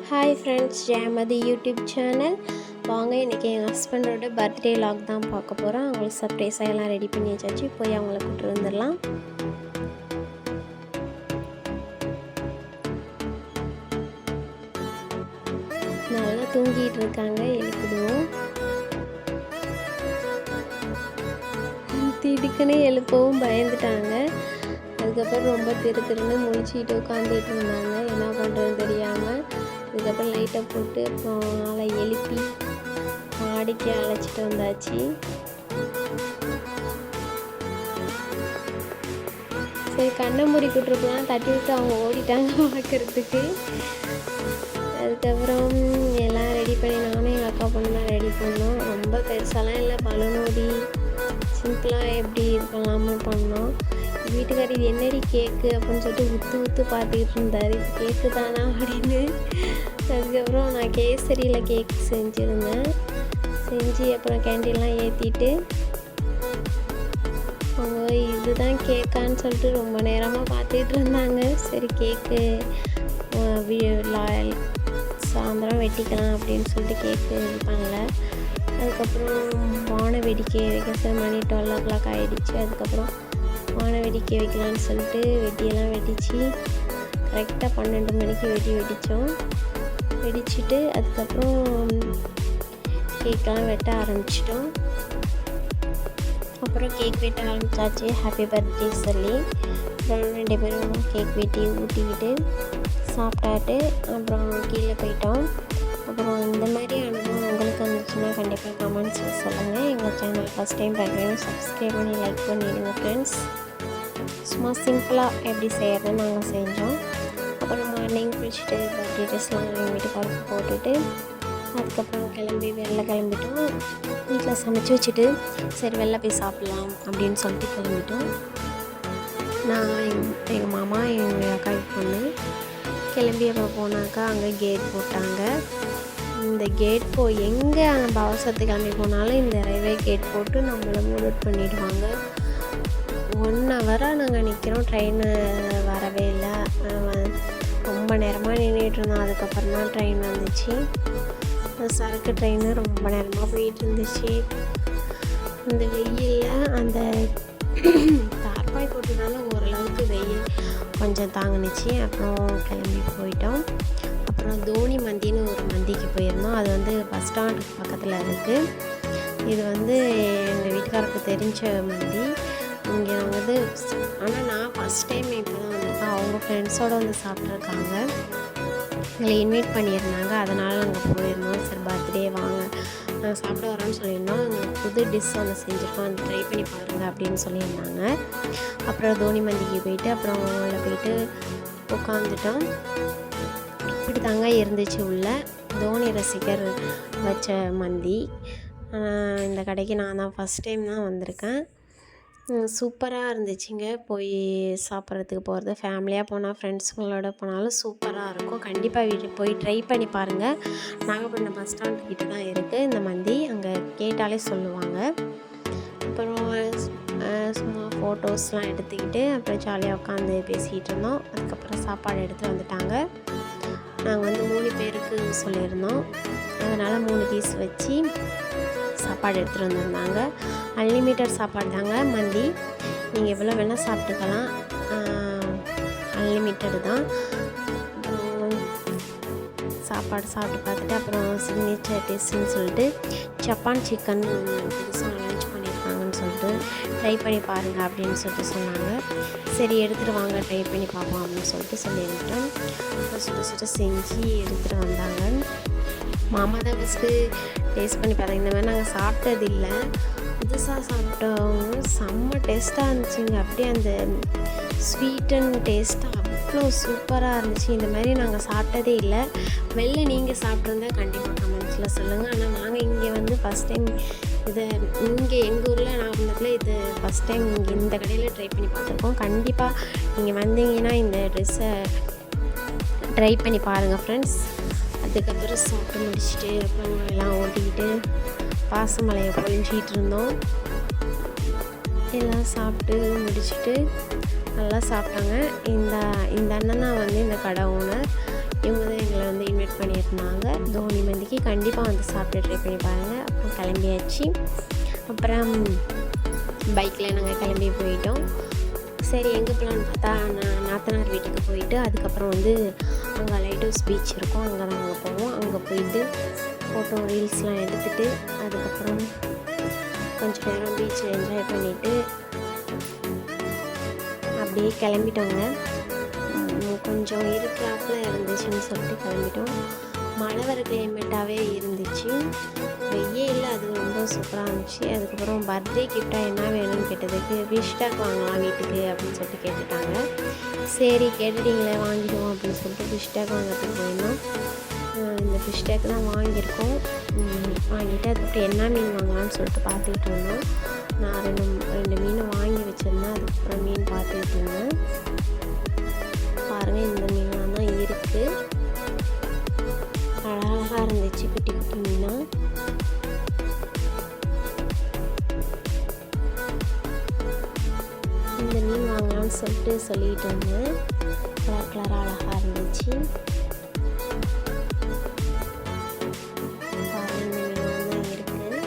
Hi friends, Jayamathi YouTube channel. வாங்க, இன்றைக்கி எங்கள் ஹஸ்பண்டோட பர்த்டே லாக் தான் பார்க்க போகிறோம். அவங்களுக்கு சர்ப்ரைஸாக எல்லாம் ரெடி பண்ணி வச்சாச்சு. போய் அவங்கள கூப்பிட்டு வந்துடலாம். நல்லா தூங்கிட்டு இருக்காங்க. எழுப்பிடுவோம். திடுக்குன்னு எழுப்பவும் பயந்துட்டாங்க. அதுக்கப்புறம் ரொம்ப திருன்னு முழிச்சிட்டு உட்காந்துட்டு இருந்தாங்க. என்ன பண்ணுறதுன்னு தெரியாமல். அதுக்கப்புறம் லைட்டை போட்டு அப்புறம் ஆளை எழுப்பி மாடிக்கு அழைச்சிட்டு வந்தாச்சு. சரி, கண்ணை மூடி கூட்டிருக்கலாம். தட்டி விட்டு அவங்க ஓடிட்டாங்க பார்க்குறதுக்கு. அதுக்கப்புறம் எல்லாம் ரெடி பண்ணி நானும் எங்கள் அக்கா பொண்ணு தான் ரெடி பண்ணோம். ரொம்ப பெருசாலாம் இல்லை, பலூன் ஓடி சிம்பிளாக எப்படி இது பண்ணலாமல் பண்ணோம். வீட்டுக்காரி இது என்னடி கேக்கு அப்படின்னு சொல்லிட்டு ஊற்று பார்த்துக்கிட்டு இருந்தார். இது கேக்கு தானா அப்படின்னு. அதுக்கப்புறம் நான் கேசரியில் கேக் செஞ்சுருந்தேன். செஞ்சு அப்புறம் கேண்டில்லாம் ஏற்றிட்டு அவங்க இதுதான் கேக்கான்னு சொல்லிட்டு ரொம்ப நேரமாக பார்த்துக்கிட்டு இருந்தாங்க. சரி, கேக்கு சாயந்தரம் வெட்டிக்கலாம் அப்படின்னு சொல்லிட்டு கேக்கு இது பண்ணல. அதுக்கப்புறம் வான வெடிக்கை வைக்க மணி 12 o'clock ஆகிடுச்சு. அதுக்கப்புறம் வான வெடிக்கை வைக்கலான்னு சொல்லிட்டு வெட்டியெல்லாம் வெடித்து கரெக்டாக 12 மணிக்கு வெடித்தோம். வெடிச்சுட்டு அதுக்கப்புறம் கேக்கெலாம் வெட்ட ஆரம்பிச்சிட்டோம். அப்புறம் கேக் வெட்ட ஆரம்பித்தாச்சு, ஹாப்பி பர்த்டே சொல்லி. அப்புறம் 2 பேரும் கேக் வெட்டி ஊட்டிக்கிட்டு சாப்பிட்டாட்டு அப்புறம் கீழே போயிட்டோம். அப்புறம் இந்த மாதிரி அனுபவம் உங்களுக்கு வந்துச்சுன்னா கண்டிப்பாக கமெண்ட்ஸில் சொல்லுங்கள். எங்கள் சேனல் ஃபஸ்ட் டைம் பார்க்குறீங்க, சப்ஸ்கிரைப் பண்ணி லைக் பண்ணிடுங்க ஃப்ரெண்ட்ஸ். சும்மா சிம்பிளாக எப்படி செய்கிறதுன்னு நாங்கள் செஞ்சோம். அப்புறம் மார்னிங் குளிச்சுட்டு பர்த்டே ட்ரெஸ்லாம் எங்கள் வீட்டுக்காரருக்கு போட்டுட்டு அதுக்கப்புறம் வெளில கிளம்பிட்டோம். வீட்டில் சமைச்சு வச்சுட்டு சரி வெளில போய் சாப்பிட்லாம் அப்படின்னு சொல்லிட்டு கிளம்பிட்டோம். நான் எங்கள் மாமா எங்கள் அக்கா பொண்ணு கிளம்பி அப்புறம் போனாக்கா அங்கே கேட் போட்டாங்க. இந்த கேட் எங்கே அவசரத்து கிளம்பி போனாலும் இந்த ரயில்வே கேட் போட்டு நம்மளை மூட் பண்ணிடுவாங்க. 1 hour நாங்கள் நிற்கிறோம், ட்ரெயின் வரவே இல்லை. ரொம்ப நேரமாக நின்றுட்டு இருந்தோம். அதுக்கப்புறம் தான் ட்ரெயின் வந்துச்சு. சரக்கு ட்ரெயின் ரொம்ப நேரமாக போயிட்டு இருந்துச்சு. இந்த வெயிலில் அந்த தார்பாய் போட்டதால ஓரளவுக்கு வெயில் கொஞ்சம் தாங்குனுச்சு. அப்புறம் கிளம்பி போயிட்டோம். அப்புறம் தோனி மந்தின்னு ஒரு மந்திக்கு போயிருந்தோம். அது வந்து பஸ் ஸ்டாண்டுக்கு பக்கத்தில் இருக்குது. இது வந்து எங்கள் வீட்டுக்காரருக்கு தெரிஞ்ச மந்தி. இங்கே நாங்கள் ஆனால் நான் ஃபஸ்ட் டைம் இப்போ தான் வந்திருக்கேன். அவங்க ஃப்ரெண்ட்ஸோடு வந்து சாப்பிட்ருக்காங்க. எங்களை இன்வைட் பண்ணியிருந்தாங்க, அதனால் நாங்கள் போயிருந்தோம். சரி, பர்த்டே வாங்க நாங்கள் சாப்பிட வரோன்னு சொல்லியிருந்தோம். எங்களுக்கு புது டிஷ் ஒன்று செஞ்சுருக்கோம், அது ட்ரை பண்ணி பாருங்கள் அப்படின்னு சொல்லியிருந்தாங்க. அப்புறம் தோனி மந்திக்கு போயிட்டு அப்புறம் அவங்கள போயிட்டு உட்காந்துட்டோம். இப்படி தாங்க இருந்துச்சு உள்ள தோனி ரசிகர் வச்ச மந்தி. இந்த கடைக்கு நான் தான் ஃபஸ்ட் டைம் தான் வந்திருக்கேன். சூப்பராக இருந்துச்சுங்க. போய் சாப்பிட்றதுக்கு போகிறது ஃபேமிலியாக போனால் ஃப்ரெண்ட்ஸுங்களோட போனாலும் சூப்பராக இருக்கும். கண்டிப்பாக வீட்டுக்கு போய் ட்ரை பண்ணி பாருங்கள். நாகப்பட்டினம் பஸ் ஸ்டாண்ட் கிட்ட தான் இருக்குது இந்த மந்தி. அங்கே கேட்டாலே சொல்லுவாங்க. அப்புறம் சும்மா ஃபோட்டோஸ்லாம் எடுத்துக்கிட்டு அப்புறம் ஜாலியாக உட்காந்து பேசிகிட்டு இருந்தோம். அதுக்கப்புறம் சாப்பாடு எடுத்து வந்துட்டாங்க. நாங்கள் வந்து 3 பேருக்கு சொல்லியிருந்தோம். அதனால் 3 பீஸ் வச்சு சாப்பாடு எடுத்துகிட்டு வந்திருந்தாங்க. அன்லிமிட்டட் சாப்பாடு தாங்க மந்தி. நீங்கள் எவ்வளோ வேணால் சாப்பிட்டுக்கலாம், அன்லிமிட்டடு தான். சாப்பாடு சாப்பிட்டு பார்த்துட்டு அப்புறம் சிக்னேச்சர் டேஸ்ட்டுன்னு சொல்லிட்டு ஜப்பான் சிக்கன் புதுசாக லான்ச் பண்ணியிருக்காங்கன்னு சொல்லிட்டு ட்ரை பண்ணி பாருங்கள் அப்படின்னு சொல்லிட்டு சொன்னாங்க. சரி, எடுத்துகிட்டு வாங்க ட்ரை பண்ணி பார்ப்போம் அப்படின்னு சொல்லிட்டு சொல்லியிருந்தோம். அப்புறம் சுட்டு செஞ்சு எடுத்துகிட்டு வந்தாங்க. மாமா தான் ஃபஸ்ட்டு டேஸ்ட் பண்ணி பார்த்தேன். இந்த மாதிரி நாங்கள் சாப்பிட்டது இல்லை, புதுசாக சாப்பிட்டவங்க செம்ம டேஸ்ட்டாக இருந்துச்சுங்க. அப்படியே அந்த ஸ்வீட் அண்ட் டேஸ்ட்டாக அவ்வளோ சூப்பராக இருந்துச்சு. இந்த மாதிரி நாங்கள் சாப்பிட்டதே இல்லை. வெளில நீங்கள் சாப்பிட்ருந்தா கண்டிப்பாக கமெண்ட்ஸில் சொல்லுங்கள். ஆனால் நாங்கள் இங்கே வந்து ஃபஸ்ட் டைம் இதை இங்கே எங்கள் ஊரில் நாகப்பட்டினத்தில் இது ஃபஸ்ட் டைம் இங்கே இந்த கடையில் ட்ரை பண்ணி பார்த்துருக்கோம். கண்டிப்பாக நீங்கள் வந்தீங்கன்னா இந்த ட்ரெஸ்ஸை ட்ரை பண்ணி பாருங்கள் ஃப்ரெண்ட்ஸ். அதுக்கப்புறம் சாப்பிட்டு முடிச்சுட்டு அப்புறம் எல்லாம் ஓட்டிக்கிட்டு பாசமலையை பொழிஞ்சிக்கிட்டு இருந்தோம். எல்லாம் சாப்பிட்டு முடிச்சுட்டு நல்லா சாப்பிட்டாங்க. இந்த அண்ணன் தான் வந்து இந்த கடை ஓனர். இவங்க தான் எங்களை வந்து இன்வைட் பண்ணியிருந்தாங்க. தோனி மந்திக்கு கண்டிப்பாக வந்து சாப்பிட்டு ட்ரை பண்ணி பாருங்கள். அப்புறம் கிளம்பியாச்சு. அப்புறம் பைக்கில் நாங்கள் கிளம்பி போயிட்டோம். சரி எங்கே போகலான்னு பார்த்தா நாத்தனார் வீட்டுக்கு போயிட்டு அதுக்கப்புறம் வந்து அங்கே லைட் ஹவுஸ் பீச் இருக்கும், அங்கே தான் நாங்கள் போவோம். அங்கே போயிட்டு ஃபோட்டோ ரீல்ஸ்லாம் எடுத்துகிட்டு அதுக்கப்புறம் கொஞ்சம் நேரம் பீச்சில் என்ஜாய் பண்ணிவிட்டு அப்படியே கிளம்பிட்டோங்க. கொஞ்சம் இருக்கிறாப்பில் இருந்துச்சுன்னு சொல்லிட்டு கிளம்பிட்டோம். மழை வர கிளைமேட்டாகவே இருந்துச்சு. வெயில் அது ரொம்ப சூப்பராக இருந்துச்சு. அதுக்கப்புறம் பர்த்டே கிஃப்டாக என்ன வேணும்னு கேட்டதுக்கு ஃபிஷ் டேக் வாங்கலாம் வீட்டுக்கு அப்படின்னு சொல்லிட்டு கேட்டுட்டாங்க. சரி கேட்டுட்டிங்களே வாங்கிடுவோம் அப்படின்னு சொல்லிட்டு ஃபிஷ் டேக் வாங்கிறதுக்கு போயிருந்தோம். இந்த ஃபிஷ் டேக் தான் வாங்கியிருக்கோம். வாங்கிட்டு அதுக்கப்புறம் என்ன மீன் வாங்கலாம்னு சொல்லிட்டு பார்த்துக்கிட்டு இருந்தோம். நான் ரெண்டு மீன் வாங்கி வச்சுருந்தேன். அதுக்கப்புறம் மீன் பார்த்துக்கிட்டு இருந்தேன். பாருங்கள் இந்த மீன்லாம் தான் இருக்குது. அழகாக இருந்துச்சு குட்டி குட்டி மீனாக. இந்த மீன் வாங்கலாம்னு சொல்லிட்டு இருந்தேன். கலர் கலராக அழகாக இருந்துச்சு. பாருங்கள் இந்த மீன் தான் இருக்குது.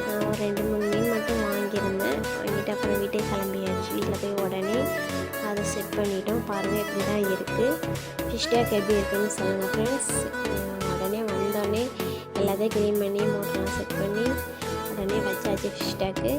நான் ஒரு 2-3 மீன் மட்டும் வாங்கியிருந்தேன். வாங்கிட்டு அப்புறம் வீட்டுக்கு கிளம்பியாச்சு. வீட்டில் போய் உடனே அதை செட் பண்ணிட்டோம். பாருங்கள் எப்படி தான் இருக்குது. ஃபிஷ் டேக் எப்படி இருக்குன்னு சொல்லுங்கள் ஃப்ரெண்ட்ஸ். உடனே வந்தோடனே எல்லாத்தையும் க்ளீன் பண்ணி மோட்டர்லாம் செட் பண்ணி உடனே வச்சாச்சு ஃபிஷ் டேக்கு.